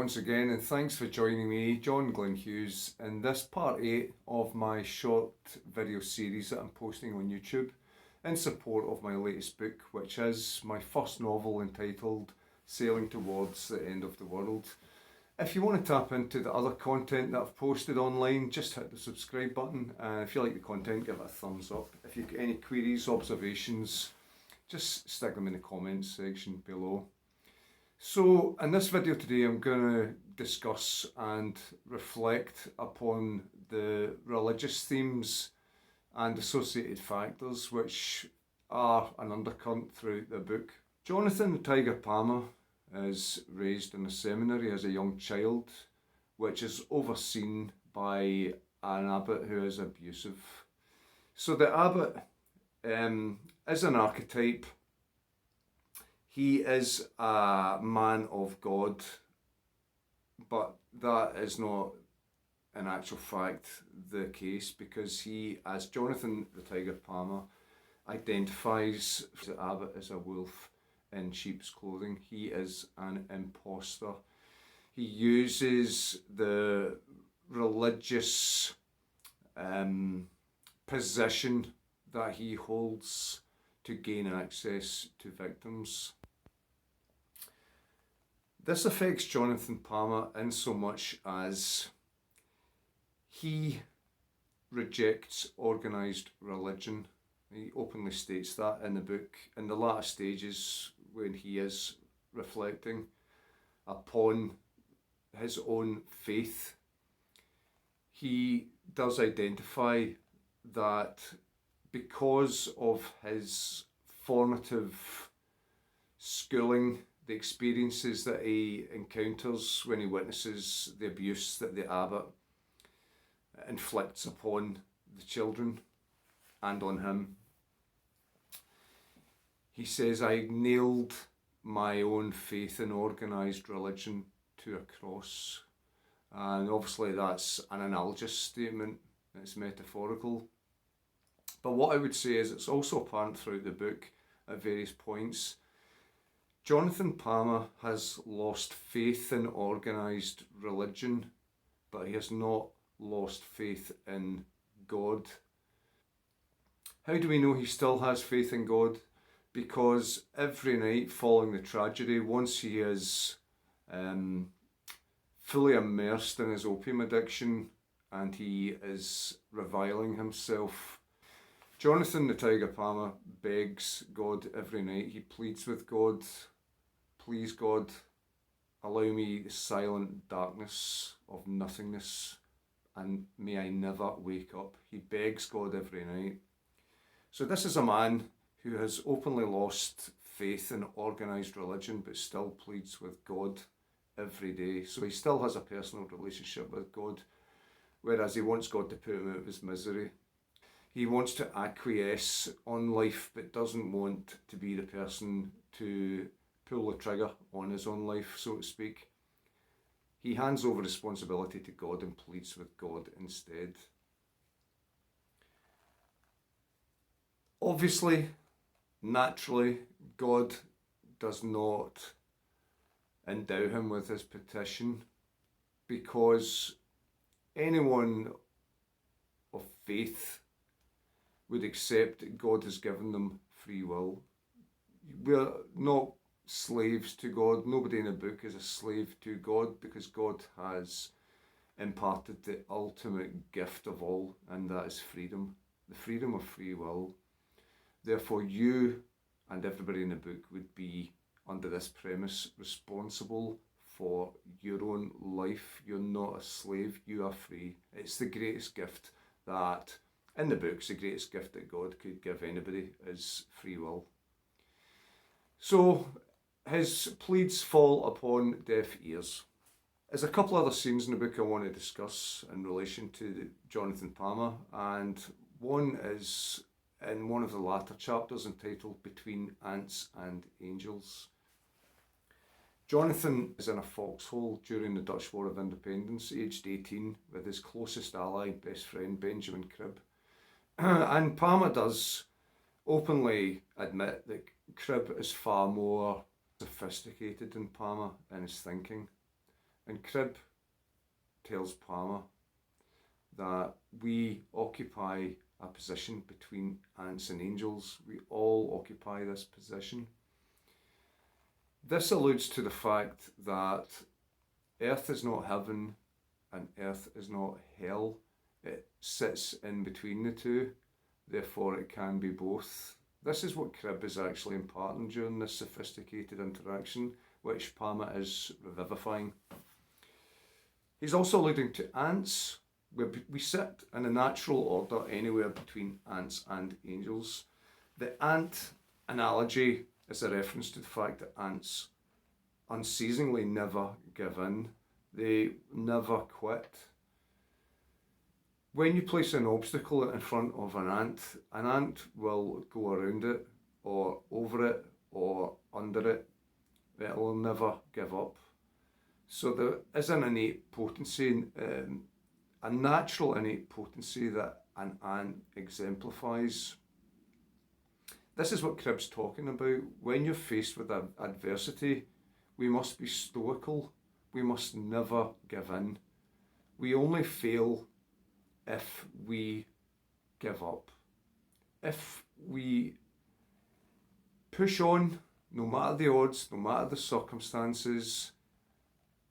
once again, and thanks for joining me, John Glyn Hughes, in this part 8 of my short video series that I'm posting on YouTube in support of my latest book, which is my first novel entitled Sailing Towards the End of the World. If you want to tap into the other content that I've posted online, just hit the subscribe button. If you like the content, give it a thumbs up. If you've got any queries, observations, just stick them in the comments section below. So in this video today I'm going to discuss and reflect upon the religious themes and associated factors which are an undercurrent throughout the book. Jonathan the Tiger Palmer is raised in a seminary as a young child, which is overseen by an abbot who is abusive. So the abbot is an archetype. He is a man of God, but that is not in actual fact the case, because he, as Jonathan the Tiger Palmer, identifies the abbot as a wolf in sheep's clothing. He is an imposter. He uses the religious position that he holds to gain access to victims. This affects Jonathan Palmer in so much as he rejects organised religion. He openly states that in the book, in the latter stages when he is reflecting upon his own faith. He does identify that because of his formative schooling, the experiences that he encounters when he witnesses the abuse that the abbot inflicts upon the children and on him. He says, I nailed my own faith in organised religion to a cross. And obviously that's an analogous statement, it's metaphorical. But what I would say is it's also apparent throughout the book at various points. Jonathan Palmer has lost faith in organised religion, but he has not lost faith in God. How do we know he still has faith in God? Because every night following the tragedy, once he is fully immersed in his opium addiction and he is reviling himself, Jonathan the Tiger Palmer begs God every night. He pleads with God, please God, allow me the silent darkness of nothingness and may I never wake up. He begs God every night. So this is a man who has openly lost faith in organised religion but still pleads with God every day. So he still has a personal relationship with God, whereas he wants God to put him out of his misery. He wants to acquiesce on life but doesn't want to be the person to pull the trigger on his own life, so to speak. He hands over responsibility to God and pleads with God instead. Obviously, naturally, God does not endow him with his petition, because anyone of faith would accept that God has given them free will. We're not slaves to God. Nobody in the book is a slave to God, because God has imparted the ultimate gift of all, and that is freedom, the freedom of free will. Therefore, you and everybody in the book would be, under this premise, responsible for your own life. You're not a slave, you are free. It's the greatest gift that, in the books, the greatest gift that God could give anybody is free will. So his pleas fall upon deaf ears. There's a couple other scenes in the book I want to discuss in relation to Jonathan Palmer, and one is in one of the latter chapters entitled Between Ants and Angels. Jonathan is in a foxhole during the Dutch War of Independence, aged 18, with his closest ally, best friend, Benjamin Cribb. And Palmer does openly admit that Cribb is far more sophisticated than Palmer in his thinking. And Crib tells Palmer that we occupy a position between ants and angels. We all occupy this position. This alludes to the fact that earth is not heaven and earth is not hell. It sits in between the two, therefore it can be both. This is what Crib is actually imparting during this sophisticated interaction, which Palmer is revivifying. He's also alluding to ants, where we sit in a natural order anywhere between ants and angels. The ant analogy is a reference to the fact that ants unceasingly never give in. They never quit. When you place an obstacle in front of an ant will go around it, or over it, or under it. It will never give up. So there is an innate potency, a natural innate potency that an ant exemplifies. This is what Crib's talking about. When you're faced with adversity, we must be stoical. We must never give in. We only fail if we give up. If we push on, no matter the odds, no matter the circumstances,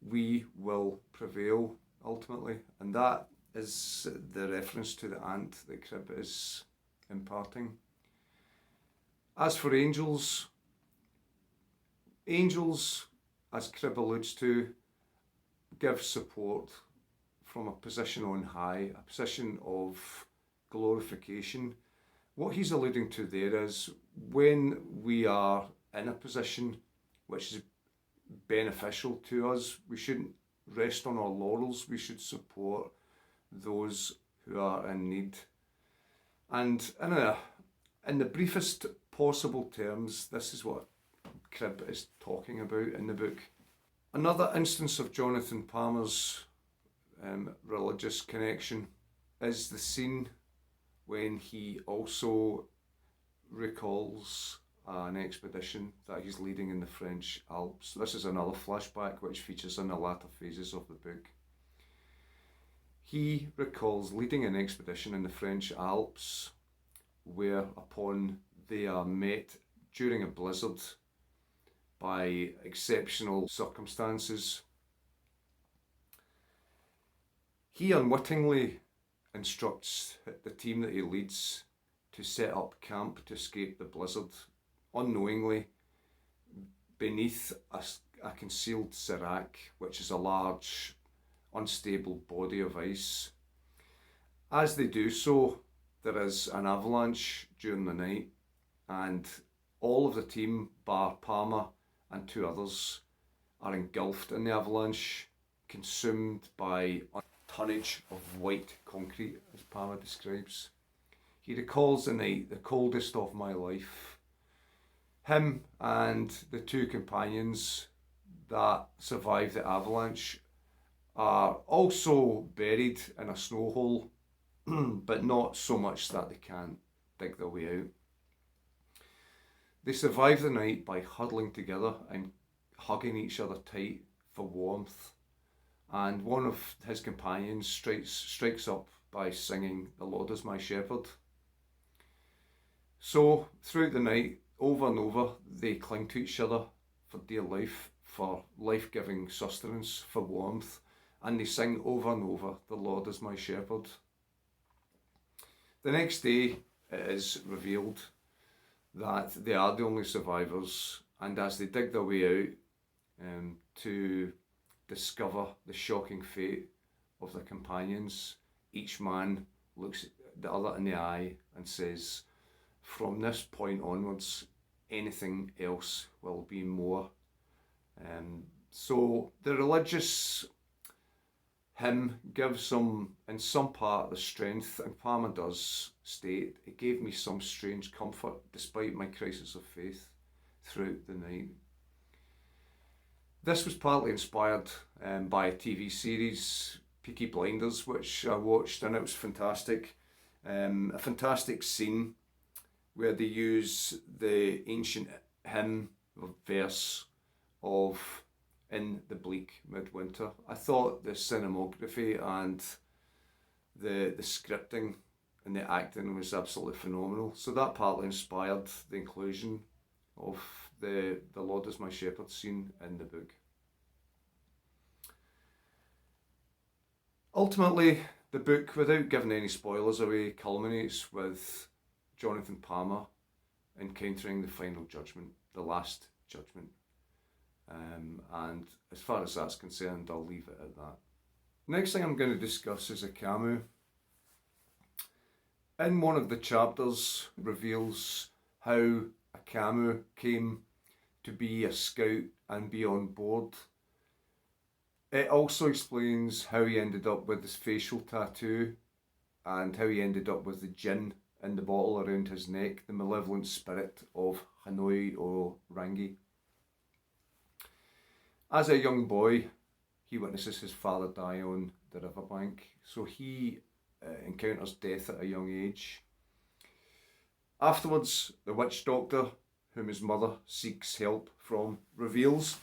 we will prevail ultimately. And that is the reference to the ant that Crib is imparting. As for angels, as Crib alludes to, give support from a position on high, a position of glorification. What he's alluding to there is when we are in a position which is beneficial to us, we shouldn't rest on our laurels, we should support those who are in need. And in the briefest possible terms, this is what Crib is talking about in the book. Another instance of Jonathan Palmer's religious connection is the scene when he also recalls an expedition that he's leading in the French Alps. This is another flashback which features in the latter phases of the book. He recalls leading an expedition in the French Alps whereupon they are met during a blizzard by exceptional circumstances. He unwittingly instructs the team that he leads to set up camp to escape the blizzard, unknowingly beneath a concealed sérac, which is a large, unstable body of ice. As they do so, there is an avalanche during the night, and all of the team, bar Palmer and two others, are engulfed in the avalanche, consumed by a tonnage of white concrete, as Palmer describes. He recalls the night, the coldest of my life. Him and the two companions that survived the avalanche are also buried in a snow hole, but not so much that they can't dig their way out. They survive the night by huddling together and hugging each other tight for warmth, and one of his companions strikes up by singing "The Lord is my shepherd." So throughout the night, over and over, they cling to each other for dear life, for life-giving sustenance, for warmth, and they sing over and over, "The Lord is my shepherd." The next day it is revealed that they are the only survivors, and as they dig their way out to discover the shocking fate of their companions, each man looks the other in the eye and says, "From this point onwards, anything else will be more." So the religious hymn gives them, in some part, the strength, and Palmer does state, "It gave me some strange comfort despite my crisis of faith throughout the night." This was partly inspired by a TV series, Peaky Blinders, which I watched, and it was fantastic. A fantastic scene where they use the ancient hymn or verse of in the bleak midwinter. I thought the cinematography and the scripting and the acting was absolutely phenomenal. So that partly inspired the inclusion of the Lord is my shepherd scene in the book. Ultimately, the book, without giving any spoilers away, culminates with Jonathan Palmer encountering the final judgment, the last judgment. And as far as that's concerned, I'll leave it at that. Next thing I'm going to discuss is a Camus. In one of the chapters reveals how a Camus came to be a scout and be on board. It also explains how he ended up with his facial tattoo and how he ended up with the gin in the bottle around his neck, the malevolent spirit of Hanoi o Rangi. As a young boy, he witnesses his father die on the riverbank, so he encounters death at a young age. Afterwards, the witch doctor, whom his mother seeks help from, reveals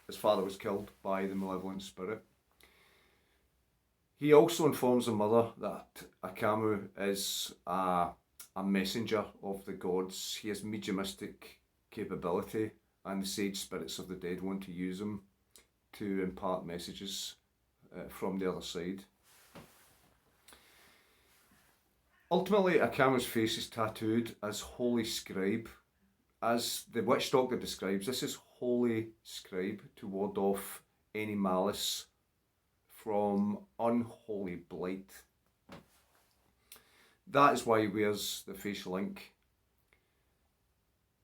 his father was killed by the malevolent spirit. He also informs the mother that a Camus is a messenger of the gods. He has mediumistic capability, and the sage spirits of the dead want to use him to impart messages from the other side. Ultimately, a Camus' face is tattooed as Holy Scribe. As the witch doctor describes, this is Holy Scribe to ward off any malice from unholy blight. That is why he wears the facial ink.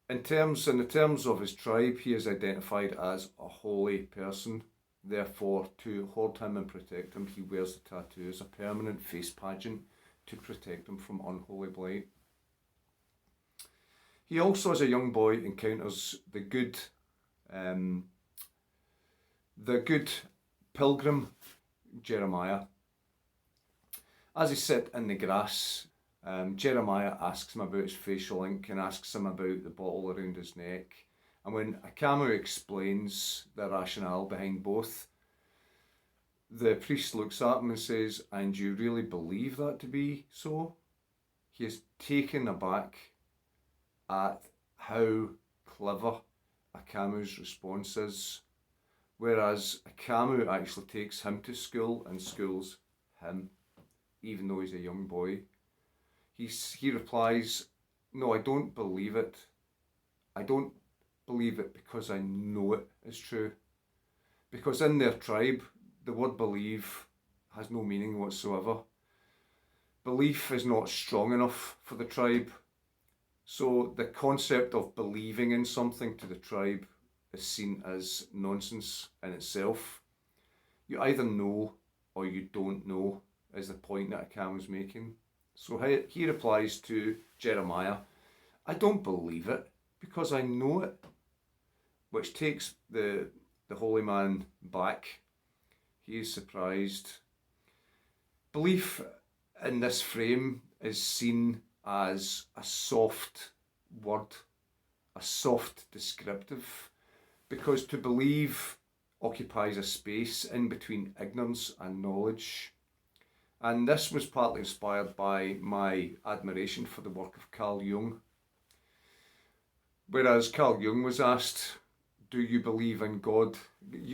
In the terms of his tribe, he is identified as a holy person. Therefore, to hold him and protect him, he wears the tattoo as a permanent face pageant to protect him from unholy blight. He also, as a young boy, encounters the good pilgrim Jeremiah. As he sits in the grass, Jeremiah asks him about his facial ink and asks him about the bottle around his neck. And when Camus explains the rationale behind both, the priest looks at him and says, "And you really believe that to be so?" He is taken aback at how clever a Camus' response is, whereas a Camus actually takes him to school and schools him, even though he's a young boy. He replies, "No, I don't believe it. I don't believe it because I know it is true." Because in their tribe, the word believe has no meaning whatsoever. Belief is not strong enough for the tribe. So the concept of believing in something to the tribe is seen as nonsense in itself. You either know or you don't know, is the point that Camus is making. So he replies to Jeremiah, "I don't believe it because I know it," which takes the holy man back. He is surprised. Belief in this frame is seen as a soft word, a soft descriptive, because to believe occupies a space in between ignorance and knowledge. And this was partly inspired by my admiration for the work of Carl Jung. Whereas Carl Jung was asked, "Do you believe in God?"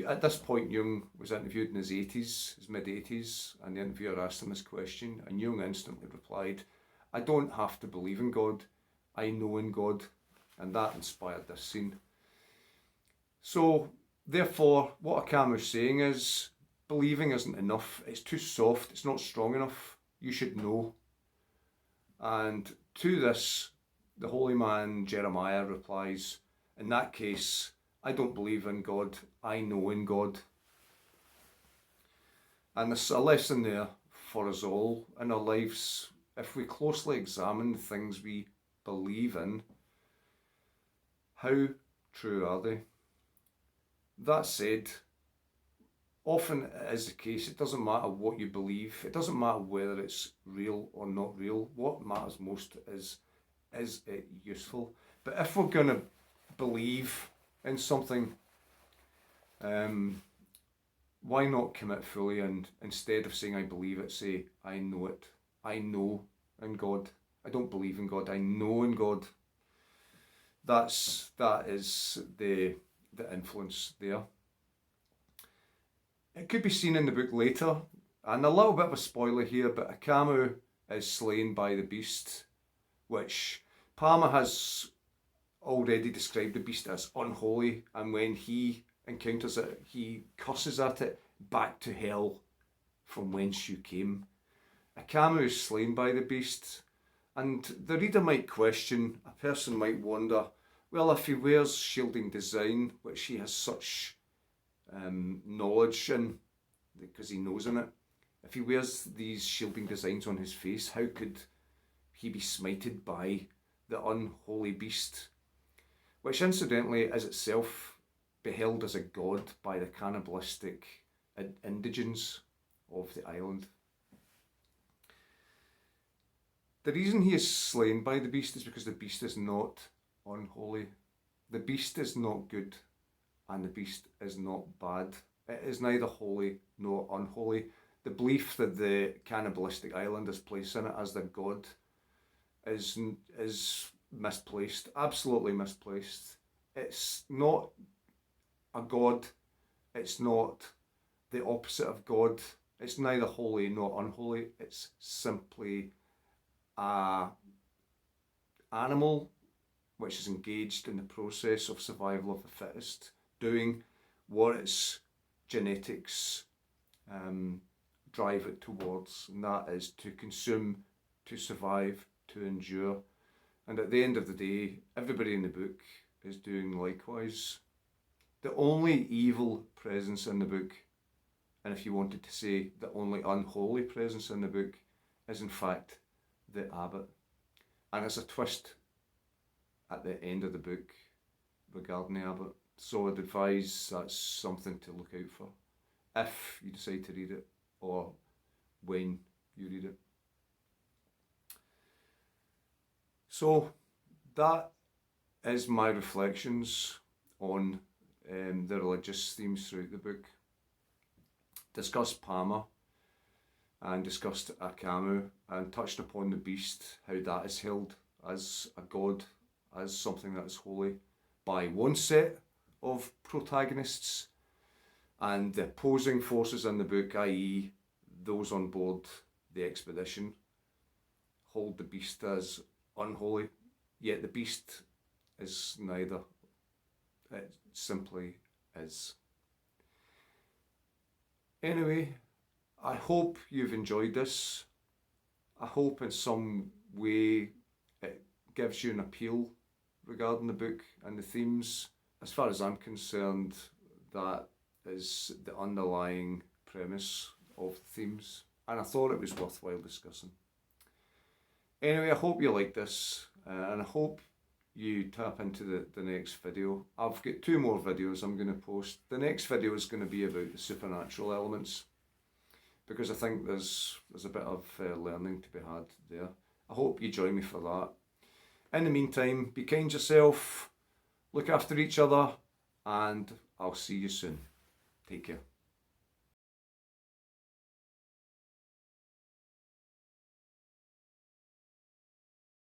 At this point, Jung was interviewed in his mid-80s, and the interviewer asked him this question, and Jung instantly replied, "I don't have to believe in God, I know in God," and that inspired this scene. So, therefore, what Camus is saying is, believing isn't enough, it's too soft, it's not strong enough, you should know. And to this, the holy man Jeremiah replies, "In that case, I don't believe in God, I know in God." And there's a lesson there for us all in our lives. If we closely examine the things we believe in, how true are they? That said, often it is the case, it doesn't matter what you believe, it doesn't matter whether it's real or not real. What matters most is it useful? But if we're going to believe in something, Why not commit fully, and instead of saying I believe it, say I know it. I know in God. I don't believe in God. I know in God. That is the influence there. It could be seen in the book later, and a little bit of a spoiler here, but Akamu is slain by the beast, which Palmer has already described the beast as unholy, and when he encounters it, he curses at it, back to hell from whence you came. Akamu is slain by the beast, and the reader might question, a person might wonder, well, if he wears shielding design, which he has such knowledge in, because he knows in it, if he wears these shielding designs on his face, how could he be smited by the unholy beast, which incidentally is itself beheld as a god by the cannibalistic indigents of the island. The reason he is slain by the beast is because the beast is not unholy. The beast is not good, and the beast is not bad. It is neither holy nor unholy. The belief that the cannibalistic island is placing it as their god is misplaced, absolutely misplaced. It's not a god, it's not the opposite of God, it's neither holy nor unholy, it's simply a animal which is engaged in the process of survival of the fittest, doing what its genetics drive it towards, and that is to consume, to survive, to endure. And at the end of the day, everybody in the book is doing likewise. The only evil presence in the book, and if you wanted to say the only unholy presence in the book, is in fact the abbot. And it's a twist at the end of the book regarding the abbot. So I'd advise that's something to look out for if you decide to read it, or when you read it. So that is my reflections on the religious themes throughout the book. Discussed Palmer and discussed Akamu and touched upon the beast, how that is held as a god, as something that is holy by one set of protagonists, and the opposing forces in the book, i.e. those on board the expedition, hold the beast as unholy, yet the beast is neither. It simply is. Anyway, I hope you've enjoyed this. I hope in some way it gives you an appeal regarding the book and the themes. As far as I'm concerned, that is the underlying premise of the themes, and I thought it was worthwhile discussing. Anyway, I hope you like this, and I hope you tap into the next video. I've got 2 more videos I'm going to post. The next video is going to be about the supernatural elements, because I think there's a bit of learning to be had there. I hope you join me for that. In the meantime, be kind to yourself, look after each other, and I'll see you soon. Take care.